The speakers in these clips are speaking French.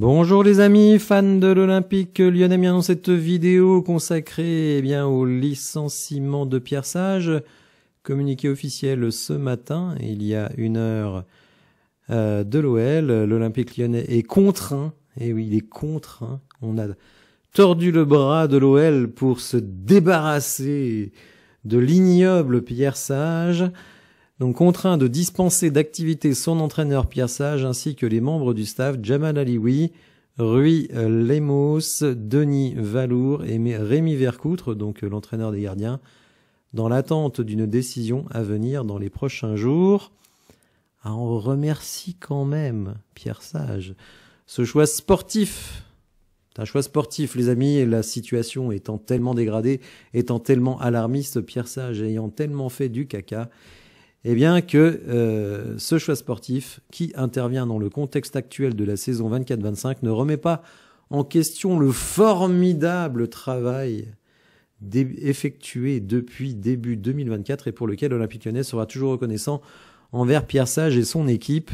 Bonjour les amis, fans de l'Olympique Lyonnais, bien dans cette vidéo consacrée au licenciement de Pierre Sage, communiqué officiel ce matin, il y a 1 heure de l'OL, l'Olympique Lyonnais est contraint, et oui il est contraint, on a tordu le bras de l'OL pour se débarrasser de l'ignoble Pierre Sage, donc contraint de dispenser d'activité son entraîneur Pierre Sage ainsi que les membres du staff Jamal Alioui, Rui Lemos, Denis Valour et Rémi Vercoutre, donc l'entraîneur des gardiens, dans l'attente d'une décision à venir dans les prochains jours. Alors on remercie quand même Pierre Sage. Ce choix sportif, c'est un choix sportif les amis, et la situation étant tellement dégradée, étant tellement alarmiste, Pierre Sage ayant tellement fait du caca, eh bien que ce choix sportif, qui intervient dans le contexte actuel de la saison 24-25, ne remet pas en question le formidable travail effectué depuis début 2024 et pour lequel l'Olympique Lyonnais sera toujours reconnaissant envers Pierre Sage et son équipe.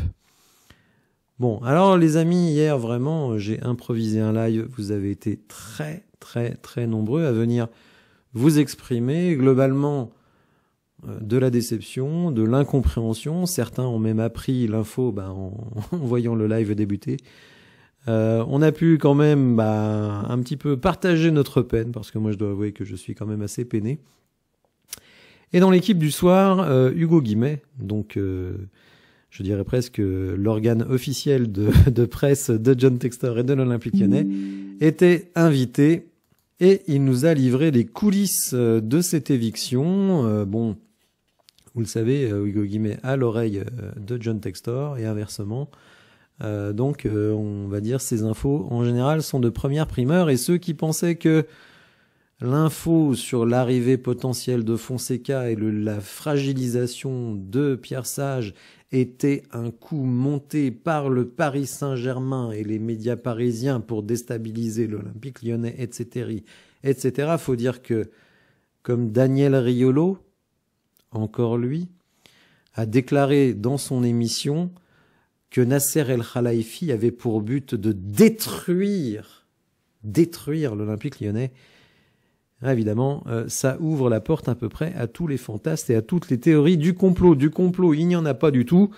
Bon, alors les amis, hier vraiment, j'ai improvisé un live. Vous avez été très nombreux à venir vous exprimer. Globalement, de la déception, de l'incompréhension. Certains ont même appris l'info en voyant le live débuter. On a pu quand même un petit peu partager notre peine, parce que moi je dois avouer que je suis quand même assez peiné. Et dans l'équipe du soir, Hugo Guimet, donc je dirais presque l'organe officiel de presse de John Textor et de l'Olympique Lyonnais, était invité et il nous a livré les coulisses de cette éviction. Bon, vous le savez, Hugo Guimet a l'oreille de John Textor et inversement. Donc on va dire ces infos en général sont de première primeur, et ceux qui pensaient que l'info sur l'arrivée potentielle de Fonseca et la fragilisation de Pierre Sage était un coup monté par le Paris Saint-Germain et les médias parisiens pour déstabiliser l'Olympique Lyonnais, etc. Faut dire que, comme Daniel Riolo, encore lui, a déclaré dans son émission que Nasser El Khelaifi avait pour but de détruire l'Olympique Lyonnais. Évidemment, ça ouvre la porte à peu près à tous les fantasmes et à toutes les théories du complot. Du complot, il n'y en a pas du tout.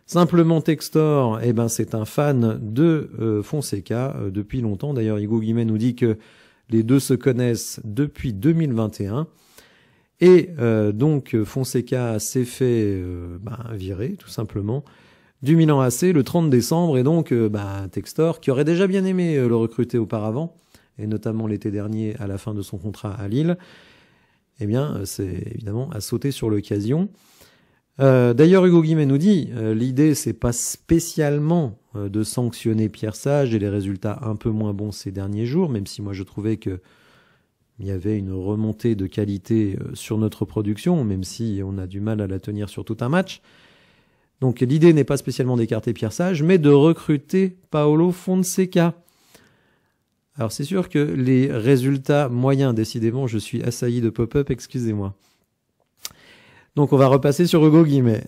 Simplement Textor, c'est un fan de Fonseca depuis longtemps. D'ailleurs, Hugo Guimet nous dit que les deux se connaissent depuis 2021. Et donc Fonseca s'est fait virer, tout simplement, du Milan AC le 30 décembre. Et donc Textor, qui aurait déjà bien aimé le recruter auparavant, et notamment l'été dernier à la fin de son contrat à Lille, c'est évidemment à sauter sur l'occasion. D'ailleurs, Hugo Guimet nous dit, l'idée c'est pas spécialement de sanctionner Pierre Sage et les résultats un peu moins bons ces derniers jours, même si moi je trouvais que il y avait une remontée de qualité sur notre production, même si on a du mal à la tenir sur tout un match. Donc l'idée n'est pas spécialement d'écarter Pierre Sage, mais de recruter Paulo Fonseca. Alors c'est sûr que les résultats moyens, décidément, je suis assailli de pop-up, excusez-moi. Donc on va repasser sur Hugo Guimet.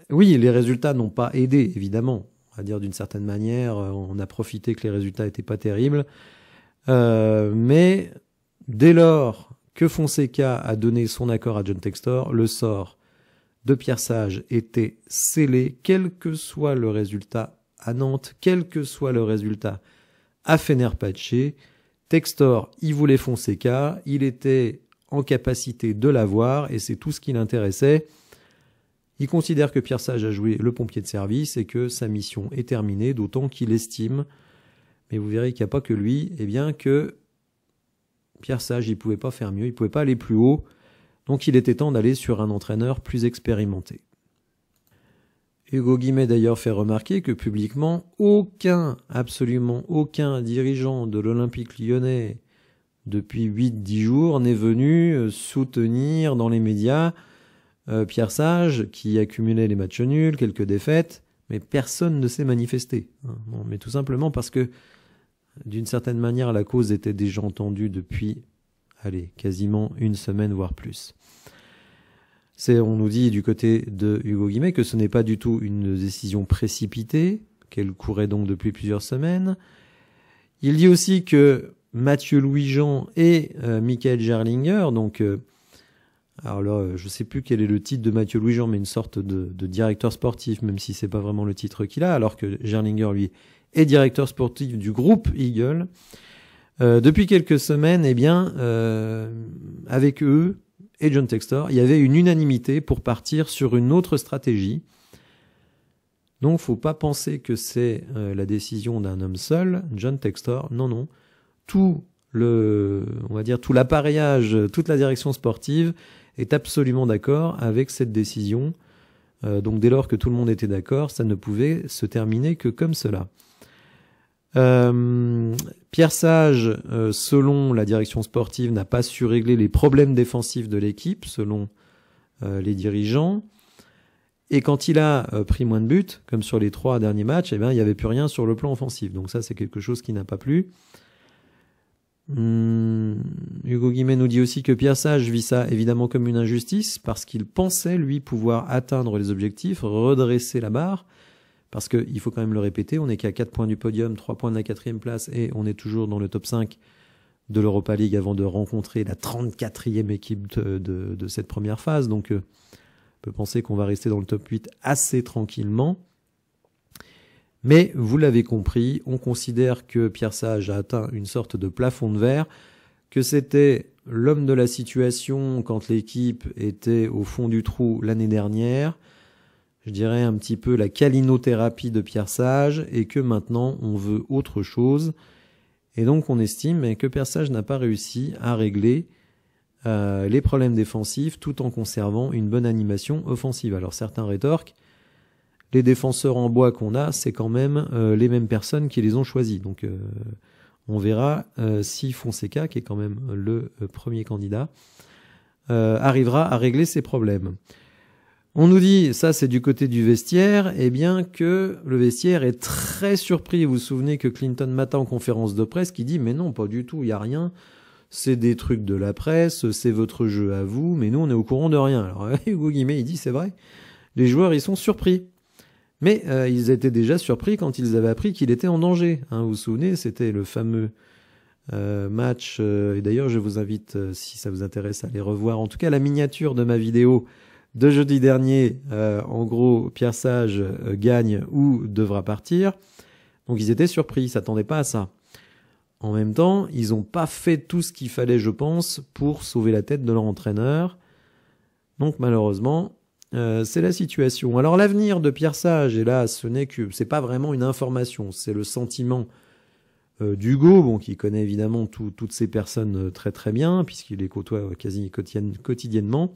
Oui, les résultats n'ont pas aidé, évidemment. On va dire d'une certaine manière, on a profité que les résultats n'étaient pas terribles. Mais dès lors que Fonseca a donné son accord à John Textor, le sort de Pierre Sage était scellé, quel que soit le résultat à Nantes, quel que soit le résultat à Fenerbahçe. Textor, il voulait Fonseca, il était en capacité de l'avoir et c'est tout ce qui l'intéressait. Il considère que Pierre Sage a joué le pompier de service et que sa mission est terminée, d'autant qu'il estime, mais vous verrez qu'il n'y a pas que lui, que Pierre Sage, il ne pouvait pas faire mieux, il ne pouvait pas aller plus haut, donc il était temps d'aller sur un entraîneur plus expérimenté. Hugo Guimet d'ailleurs fait remarquer que publiquement, absolument aucun dirigeant de l'Olympique Lyonnais depuis 8-10 jours n'est venu soutenir dans les médias Pierre Sage, qui accumulait les matchs nuls, quelques défaites, mais personne ne s'est manifesté. Bon, mais tout simplement parce que, d'une certaine manière, la cause était déjà entendue depuis, quasiment une semaine, voire plus. On nous dit du côté de Hugo Guimet que ce n'est pas du tout une décision précipitée, qu'elle courait donc depuis plusieurs semaines. Il dit aussi que Mathieu Louis-Jean et Michael Gerlinger, donc alors là, je sais plus quel est le titre de Mathieu Louis-Jean, mais une sorte de directeur sportif, même si c'est pas vraiment le titre qu'il a, alors que Gerlinger, lui, est directeur sportif du groupe Eagle. Depuis quelques semaines, eh bien, avec eux et John Textor, il y avait une unanimité pour partir sur une autre stratégie. Donc, faut pas penser que c'est la décision d'un homme seul, John Textor. Non, non. Tout l'appareillage, toute la direction sportive est absolument d'accord avec cette décision. Donc, dès lors que tout le monde était d'accord, ça ne pouvait se terminer que comme cela. Pierre Sage, selon la direction sportive, n'a pas su régler les problèmes défensifs de l'équipe, selon les dirigeants. Et quand il a pris moins de buts, comme sur les 3 derniers matchs, eh bien, il n'y avait plus rien sur le plan offensif. Donc ça, c'est quelque chose qui n'a pas plu. Hugo Guimet nous dit aussi que Pierre Sage vit ça évidemment comme une injustice, parce qu'il pensait, lui, pouvoir atteindre les objectifs, redresser la barre. Parce qu'il faut quand même le répéter, on n'est qu'à 4 points du podium, 3 points de la 4e place, et on est toujours dans le top 5 de l'Europa League avant de rencontrer la 34e équipe de cette première phase. Donc on peut penser qu'on va rester dans le top 8 assez tranquillement. Mais vous l'avez compris, on considère que Pierre Sage a atteint une sorte de plafond de verre, que c'était l'homme de la situation quand l'équipe était au fond du trou l'année dernière, je dirais un petit peu la calinothérapie de Pierre Sage, et que maintenant on veut autre chose. Et donc on estime que Pierre Sage n'a pas réussi à régler les problèmes défensifs tout en conservant une bonne animation offensive. Alors certains rétorquent, les défenseurs en bois qu'on a, c'est quand même les mêmes personnes qui les ont choisis. Donc on verra si Fonseca, qui est quand même le premier candidat, arrivera à régler ces problèmes. On nous dit, ça c'est du côté du vestiaire, eh bien que le vestiaire est très surpris. Vous vous souvenez que Clinton Mata en conférence de presse qui dit « Mais non, pas du tout, il n'y a rien, c'est des trucs de la presse, c'est votre jeu à vous, mais nous on est au courant de rien. » Alors Hugo Guimet il dit « C'est vrai, les joueurs ils sont surpris. » Mais ils étaient déjà surpris quand ils avaient appris qu'il était en danger. Hein, vous vous souvenez, c'était le fameux match, et d'ailleurs je vous invite, si ça vous intéresse, à aller revoir, en tout cas la miniature de ma vidéo de jeudi dernier, en gros, Pierre Sage gagne ou devra partir. Donc ils étaient surpris, ils s'attendaient pas à ça. En même temps, ils n'ont pas fait tout ce qu'il fallait, je pense, pour sauver la tête de leur entraîneur. Donc malheureusement, c'est la situation. Alors l'avenir de Pierre Sage, et là, c'est pas vraiment une information, c'est le sentiment d'Hugo, bon, qui connaît évidemment toutes ces personnes très très bien, puisqu'il les côtoie quasi quotidiennement.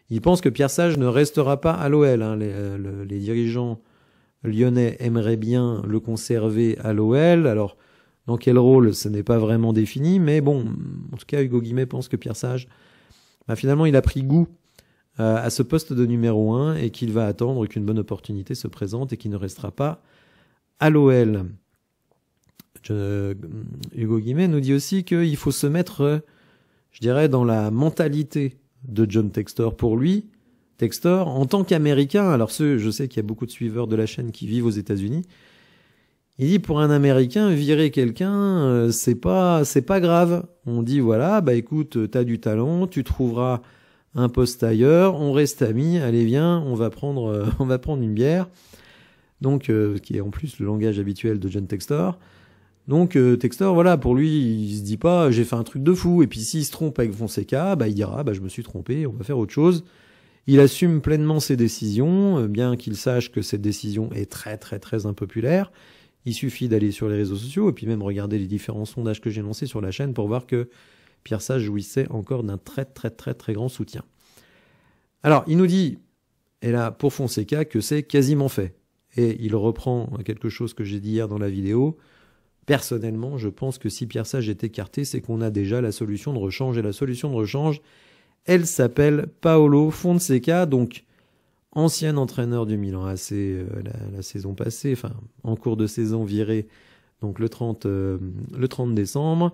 Il pense que Pierre Sage ne restera pas à l'OL. Hein. Les dirigeants lyonnais aimeraient bien le conserver à l'OL. Alors, dans quel rôle, ce n'est pas vraiment défini. Mais bon, en tout cas, Hugo Guimet pense que Pierre Sage, finalement, il a pris goût à ce poste de numéro 1 et qu'il va attendre qu'une bonne opportunité se présente et qu'il ne restera pas à l'OL. Hugo Guimet nous dit aussi qu'il faut se mettre, je dirais, dans la mentalité de John Textor. Pour lui, Textor, en tant qu'Américain, alors je sais qu'il y a beaucoup de suiveurs de la chaîne qui vivent aux États-Unis, il dit pour un Américain, virer quelqu'un, c'est pas grave. On dit voilà, écoute, t'as du talent, tu trouveras un poste ailleurs, on reste amis, allez viens, on va prendre une bière. Donc, qui est en plus le langage habituel de John Textor. Donc Textor, voilà, pour lui, il se dit pas j'ai fait un truc de fou, et puis s'il se trompe avec Fonseca, il dira je me suis trompé, on va faire autre chose. Il assume pleinement ses décisions, bien qu'il sache que cette décision est très très très impopulaire. Il suffit d'aller sur les réseaux sociaux et puis même regarder les différents sondages que j'ai lancés sur la chaîne pour voir que Pierre Sage jouissait encore d'un très très très très grand soutien. Alors il nous dit, et là pour Fonseca, que c'est quasiment fait. Et il reprend quelque chose que j'ai dit hier dans la vidéo. Personnellement, je pense que si Pierre Sage est écarté, c'est qu'on a déjà la solution de rechange. Et la solution de rechange, elle s'appelle Paolo Fonseca, donc ancien entraîneur du Milan AC la saison passée, enfin en cours de saison viré, donc le 30 décembre,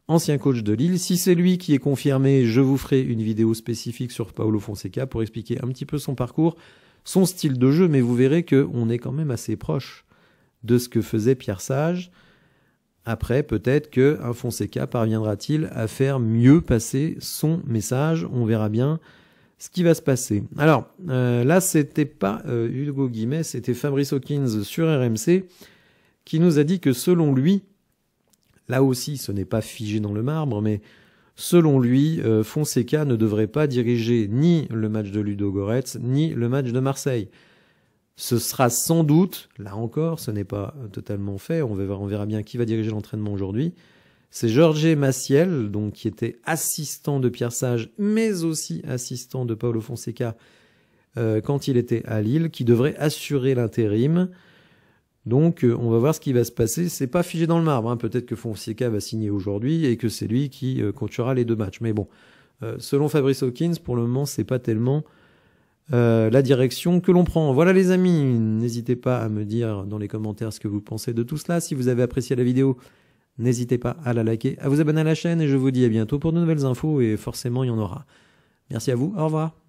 ancien coach de Lille. Si c'est lui qui est confirmé, je vous ferai une vidéo spécifique sur Paolo Fonseca pour expliquer un petit peu son parcours, son style de jeu, mais vous verrez qu'on est quand même assez proche de ce que faisait Pierre Sage. Après, peut-être qu'un Fonseca parviendra-t-il à faire mieux passer son message. On verra bien ce qui va se passer. Alors, là, c'était pas Hugo Guimet, c'était Fabrice Hawkins sur RMC qui nous a dit que selon lui, là aussi, ce n'est pas figé dans le marbre, mais selon lui, Fonseca ne devrait pas diriger ni le match de Ludogorets, ni le match de Marseille. Ce sera sans doute, là encore, ce n'est pas totalement fait, on verra bien qui va diriger l'entraînement aujourd'hui. C'est Jorge Maciel, donc, qui était assistant de Pierre Sage, mais aussi assistant de Paulo Fonseca quand il était à Lille, qui devrait assurer l'intérim. Donc, on va voir ce qui va se passer. C'est pas figé dans le marbre, hein. Peut-être que Fonseca va signer aujourd'hui et que c'est lui qui coachera les deux matchs. Mais bon, selon Fabrice Hawkins, pour le moment, c'est pas tellement la direction que l'on prend. Voilà les amis, n'hésitez pas à me dire dans les commentaires ce que vous pensez de tout cela. Si vous avez apprécié la vidéo, n'hésitez pas à la liker, à vous abonner à la chaîne et je vous dis à bientôt pour de nouvelles infos et forcément il y en aura. Merci à vous, au revoir.